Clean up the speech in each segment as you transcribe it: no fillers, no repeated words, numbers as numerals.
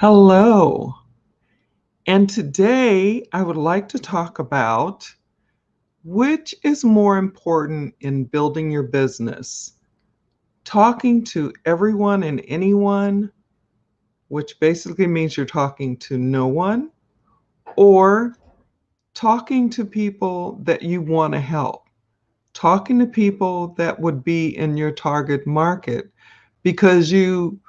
Hello, and today I would like to talk about which is more important in building your business, talking to everyone and anyone, which basically means you're talking to no one, or talking to people that you want to help, talking to people that would be in your target market because you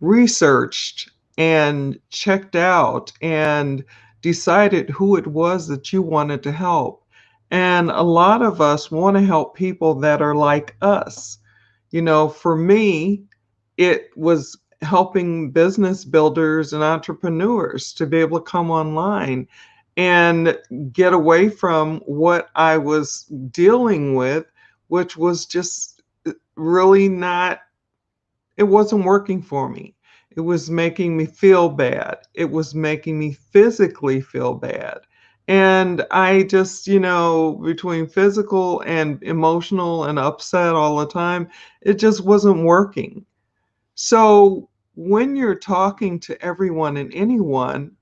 researched and checked out and decided who it was that you wanted to help. And a lot of us want to help people that are like us. For me, it was helping business builders and entrepreneurs to be able to come online and get away from what I was dealing with, which was just really not, it wasn't working for me. It was making me feel bad. It was making me physically feel bad. And I just, between physical and emotional and upset all the time, it just wasn't working. So when you're talking to everyone and anyone,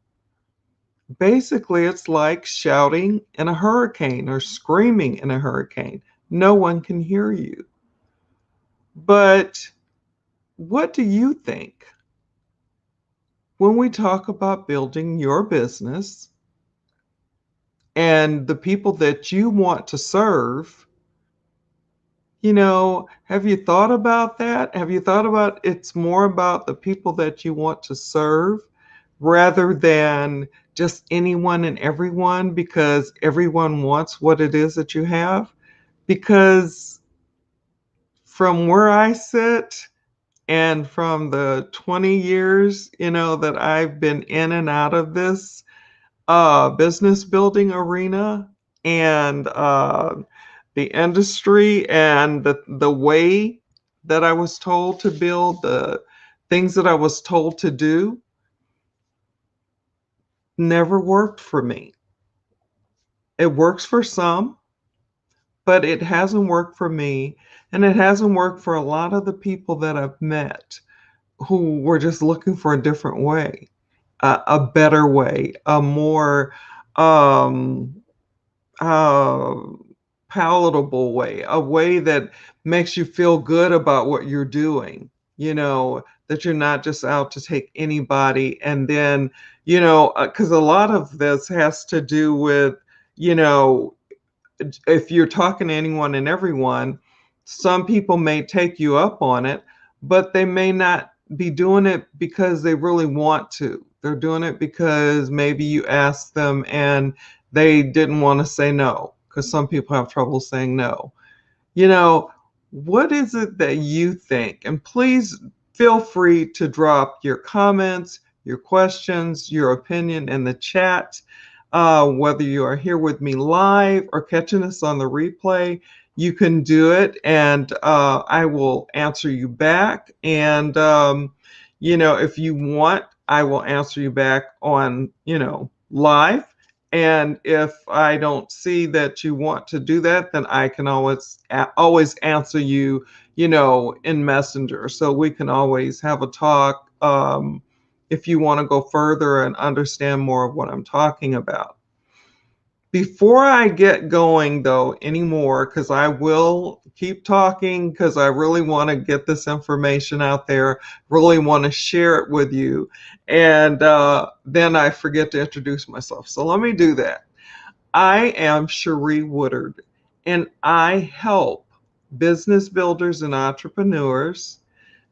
basically it's like shouting in a hurricane or screaming in a hurricane. No one can hear you. But what do you think? When we talk about building your business and the people that you want to serve, have you thought about that? Have you thought about it's more about the people that you want to serve rather than just anyone and everyone because everyone wants what it is that you have? Because from where I sit, and from the 20 years, that I've been in and out of this business building arena and the industry and the way that I was told to build, the things that I was told to do, never worked for me. It works for some, but it hasn't worked for me. And it hasn't worked for a lot of the people that I've met who were just looking for a different way, a better way, a more um, uh, palatable way, a way that makes you feel good about what you're doing, that you're not just out to take anybody. And then, because a lot of this has to do with, you know, if you're talking to anyone and everyone, some people may take you up on it, but they may not be doing it because they really want to. They're doing it because maybe you asked them and they didn't want to say no, because some people have trouble saying no. You know, what is it that you think? And please feel free to drop your comments, your questions, your opinion in the chat. Whether you are here with me live or catching us on the replay, you can do it and I will answer you back. And, if you want, I will answer you back on, live. And if I don't see that you want to do that, then I can always answer you, in Messenger. So we can always have a talk if you want to go further and understand more of what I'm talking about. Before I get going, though, anymore, because I will keep talking because I really want to get this information out there, really want to share it with you. And then I forget to introduce myself. So let me do that. I am Cherie Woodard, and I help business builders and entrepreneurs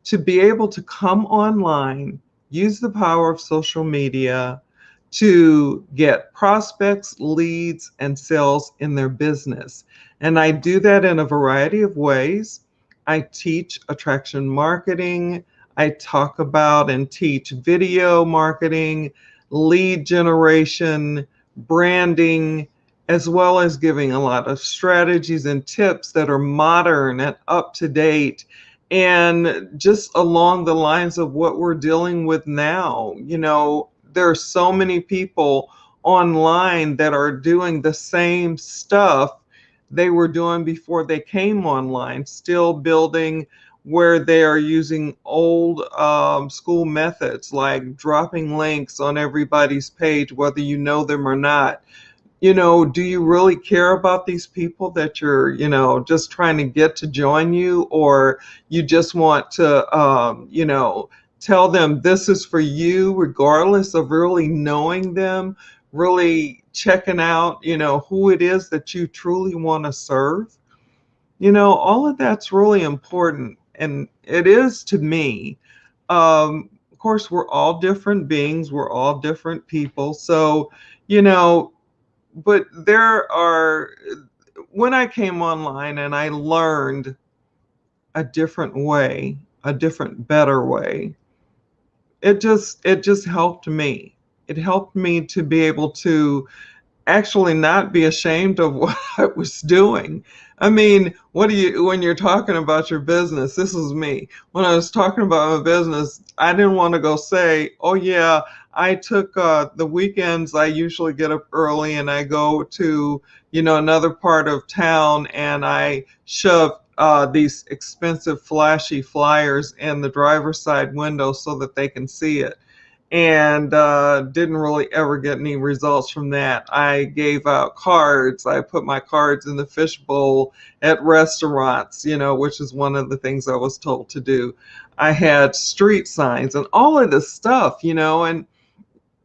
to be able to come online, use the power of social media to get prospects, leads, and sales in their business. And I do that in a variety of ways. I teach attraction marketing. I talk about and teach video marketing, lead generation, branding, as well as giving a lot of strategies and tips that are modern and up to date and just along the lines of what we're dealing with now. There are so many people online that are doing the same stuff they were doing before they came online, still building where they are using old school methods like dropping links on everybody's page, whether you know them or not. Do you really care about these people that you're, just trying to get to join you, or you just want to, tell them this is for you, regardless of really knowing them, really checking out, who it is that you truly want to serve? All of that's really important, and it is to me. Of course, we're all different beings, we're all different people. So, you know, but when I came online and I learned a different way, a different, better way, it just helped me. It helped me to be able to actually not be ashamed of what I was doing. I mean, when you're talking about your business, this is me. When I was talking about my business, I didn't want to go say, oh yeah, I took the weekends, I usually get up early and I go to, another part of town and I shove these expensive flashy flyers in the driver's side window so that they can see it, and didn't really ever get any results from that. I gave out cards. I put my cards in the fishbowl at restaurants, which is one of the things I was told to do. I had street signs and all of this stuff, and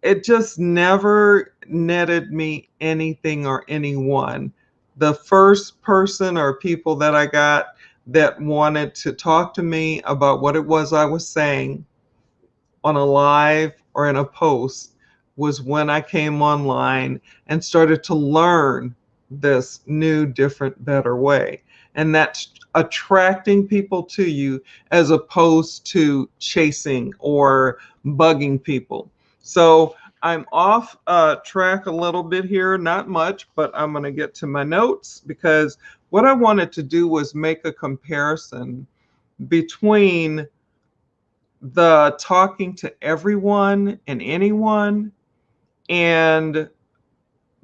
it just never netted me anything or anyone. The first person or people that I got that wanted to talk to me about what it was I was saying on a live or in a post was when I came online and started to learn this new, different, better way. And that's attracting people to you as opposed to chasing or bugging people. So I'm off track a little bit here, not much, but I'm going to get to my notes, because what I wanted to do was make a comparison between the talking to everyone and anyone and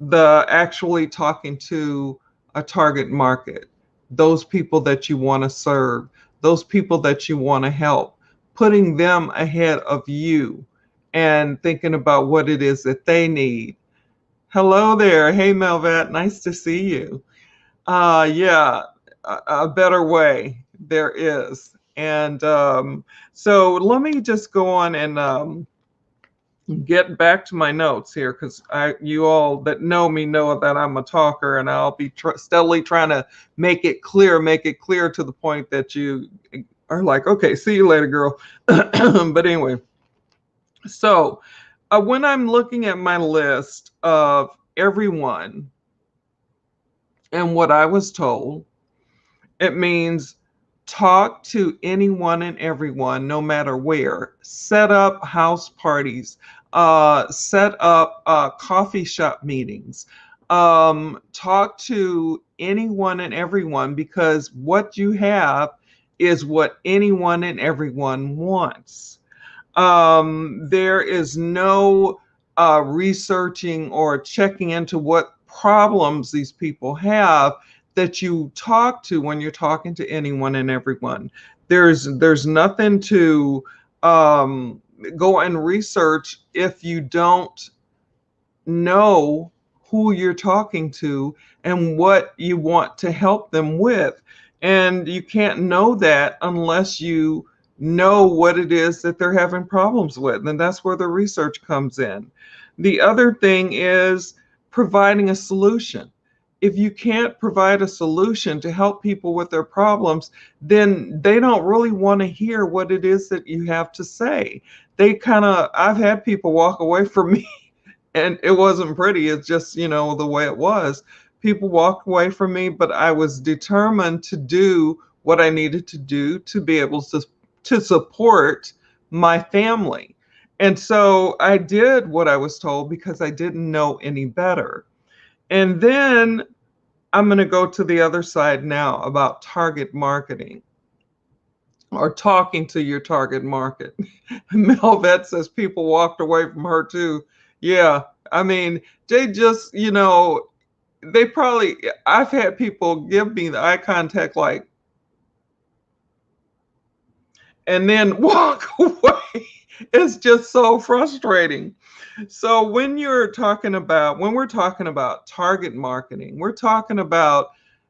the actually talking to a target market, those people that you want to serve, those people that you want to help, putting them ahead of you and thinking about what it is that they need. Hello there. Hey, Melvat. Nice to see you. Yeah, a better way there is. And so let me just go on and get back to my notes here, because you all that know me know that I'm a talker, and I'll be steadily trying to make it clear to the point that you are like, okay, see you later, girl. But anyway, so when I'm looking at my list of everyone and what I was told, it means talk to anyone and everyone, no matter where. Set up house parties, set up coffee shop meetings, talk to anyone and everyone, because what you have is what anyone and everyone wants. There is no researching or checking into what problems these people have that you talk to when you're talking to anyone and everyone. There's nothing to go and research if you don't know who you're talking to and what you want to help them with. And you can't know that unless you know what it is that they're having problems with. And that's where the research comes in. The other thing is providing a solution. If you can't provide a solution to help people with their problems, then they don't really want to hear what it is that you have to say. I've had people walk away from me and it wasn't pretty. It's just, the way it was. People walked away from me, but I was determined to do what I needed to do to be able to support my family. And so I did what I was told because I didn't know any better. And then I'm going to go to the other side now about target marketing, or talking to your target market. Melvet says people walked away from her too. Yeah, I mean, they just, they probably, I've had people give me the eye contact like, and then walk away. It's just so frustrating. So when we're talking about target marketing, we're talking about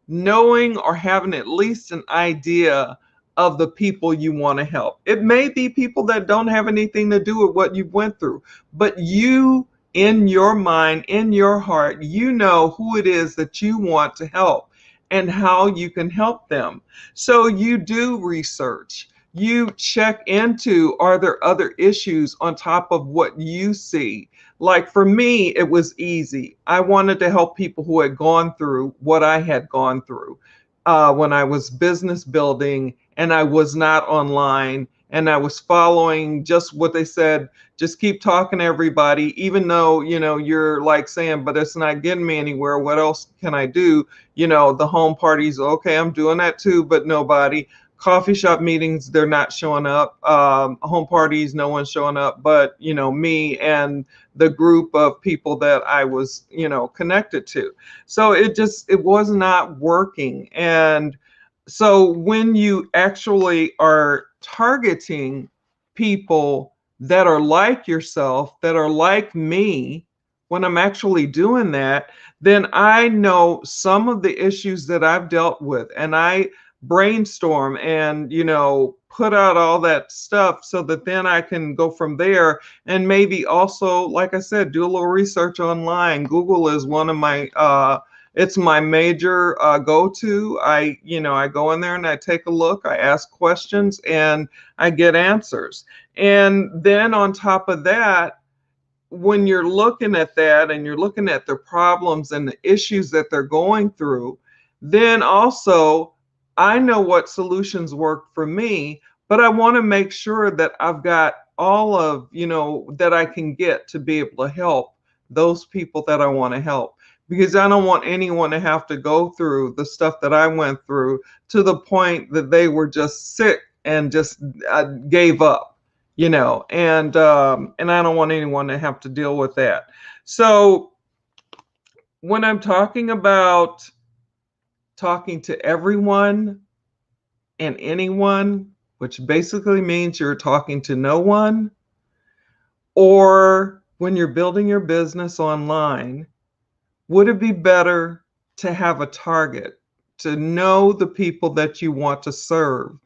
knowing or having at least an idea of the people you want to help. It may be people that don't have anything to do with what you went through, but you, in your mind, in your heart, you know who it is that you want to help and how you can help them. So you do research. You check into, are there other issues on top of what you see? Like for me, it was easy. I wanted to help people who had gone through what I had gone through when I was business building and I was not online and I was following just what they said. Just keep talking to everybody, even though, you're like saying, but it's not getting me anywhere. What else can I do? The home parties, okay, I'm doing that too, but nobody. Coffee shop meetings, they're not showing up. Home parties, no one's showing up, but me and the group of people that I was, connected to. So it was not working. And so when you actually are targeting people that are like yourself, that are like me, when I'm actually doing that, then I know some of the issues that I've dealt with, and I brainstorm and put out all that stuff so that then I can go from there. And maybe also, like I said, do a little research online. Google is one of my it's my major go-to. I go in there and I take a look, I ask questions, and I get answers. And then on top of that, when you're looking at that and you're looking at the problems and the issues that they're going through, then also I know what solutions work for me, but I want to make sure that I've got all of, that I can get to be able to help those people that I want to help. Because I don't want anyone to have to go through the stuff that I went through to the point that they were just sick and just gave up, and I don't want anyone to have to deal with that. So when I'm talking about talking to everyone and anyone, which basically means you're talking to no one, or when you're building your business online, would it be better to have a target, to know the people that you want to serve,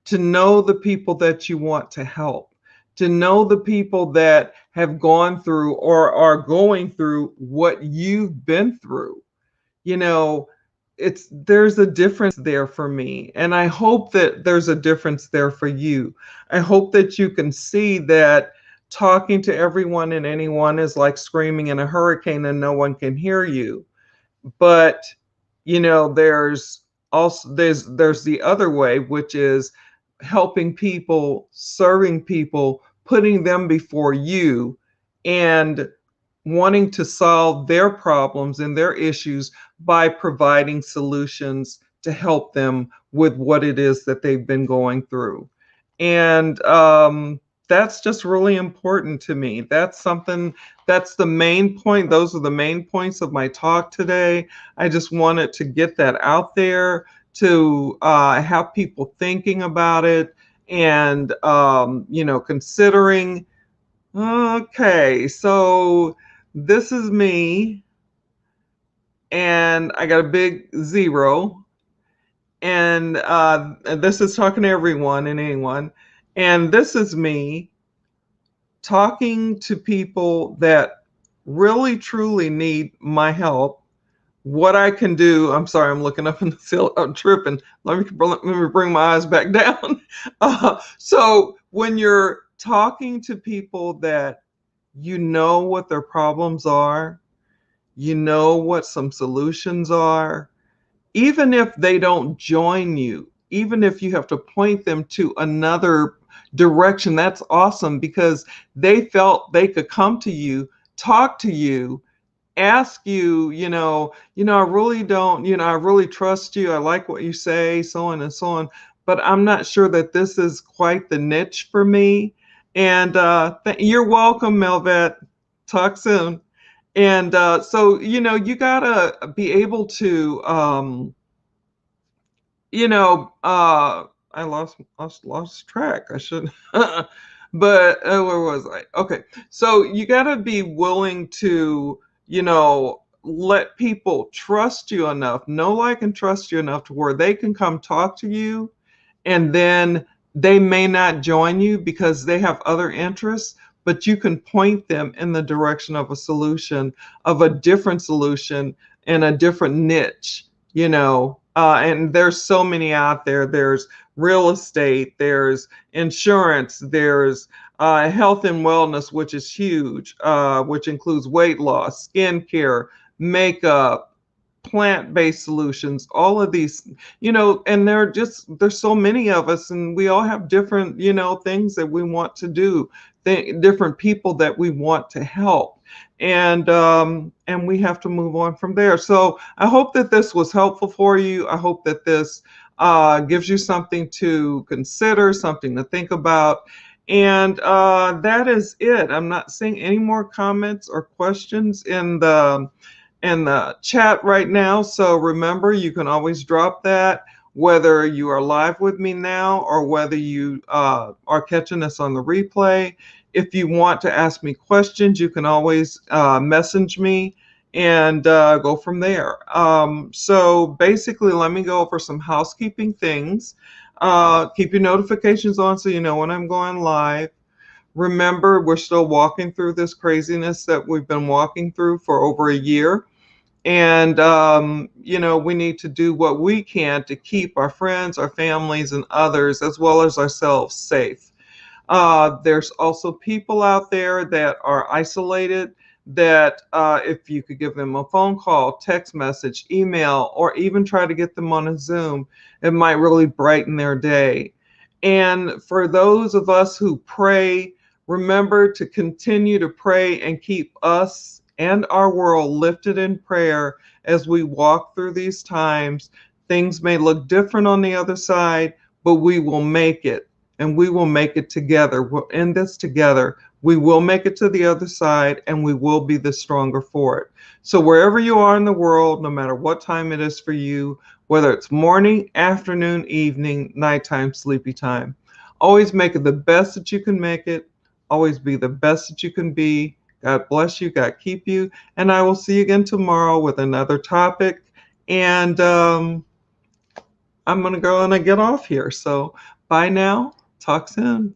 to know the people that you want to help, to know the people that have gone through or are going through what you've been through? You know, there's a difference there for me, and I hope that there's a difference there for you. I hope that you can see that talking to everyone and anyone is like screaming in a hurricane and no one can hear you. But there's the other way, which is helping people, serving people, putting them before you, and wanting to solve their problems and their issues by providing solutions to help them with what it is that they've been going through. And that's just really important to me. That's the main point. Those are the main points of my talk today. I just wanted to get that out there to have people thinking about it and, considering. Okay, so this is me, and I got a big 0, and this is talking to everyone and anyone, and this is me talking to people that really truly need my help. What I can do, I'm sorry, I'm looking up in the ceiling, I'm tripping. Let me bring my eyes back down. So when you're talking to people that you know what their problems are, you know what some solutions are, even if they don't join you, even if you have to point them to another direction, that's awesome, because they felt they could come to you, talk to you, ask you, I really don't, I really trust you. I like what you say, so on and so on. But I'm not sure that this is quite the niche for me. And you're welcome, Melvet. Talk soon. And so, you gotta be able to, you know, uh, I lost track. I should, but where was I? Okay, so you got to be willing to, let people trust you enough, know, like, and trust you enough to where they can come talk to you, and then they may not join you because they have other interests, but you can point them in the direction of a solution, of a different solution in a different niche, and there's so many out there. There's real estate, there's insurance, there's health and wellness, which is huge, which includes weight loss, skincare, makeup, plant-based solutions, all of these, and there's so many of us, and we all have different, things that we want to do, different people that we want to help. And we have to move on from there. So I hope that this was helpful for you. I hope that this gives you something to consider, something to think about. And that is it. I'm not seeing any more comments or questions in the chat right now. So remember, you can always drop that, whether you are live with me now or whether you are catching us on the replay. If you want to ask me questions, you can always message me and go from there. So basically, let me go over some housekeeping things. Keep your notifications on so you know when I'm going live. Remember, we're still walking through this craziness that we've been walking through for over a year. And, we need to do what we can to keep our friends, our families, and others, as well as ourselves, safe. There's also people out there that are isolated that if you could give them a phone call, text message, email, or even try to get them on a Zoom, it might really brighten their day. And for those of us who pray, remember to continue to pray and keep us and our world lifted in prayer as we walk through these times. Things may look different on the other side, but we will make it, and we will make it together. We'll end this together. We will make it to the other side, and we will be the stronger for it. So wherever you are in the world, no matter what time it is for you, whether it's morning, afternoon, evening, nighttime, sleepy time, always make it the best that you can make it. Always be the best that you can be. God bless you. God keep you. And I will see you again tomorrow with another topic. And I'm going to go and get off here. So bye now. Talk soon.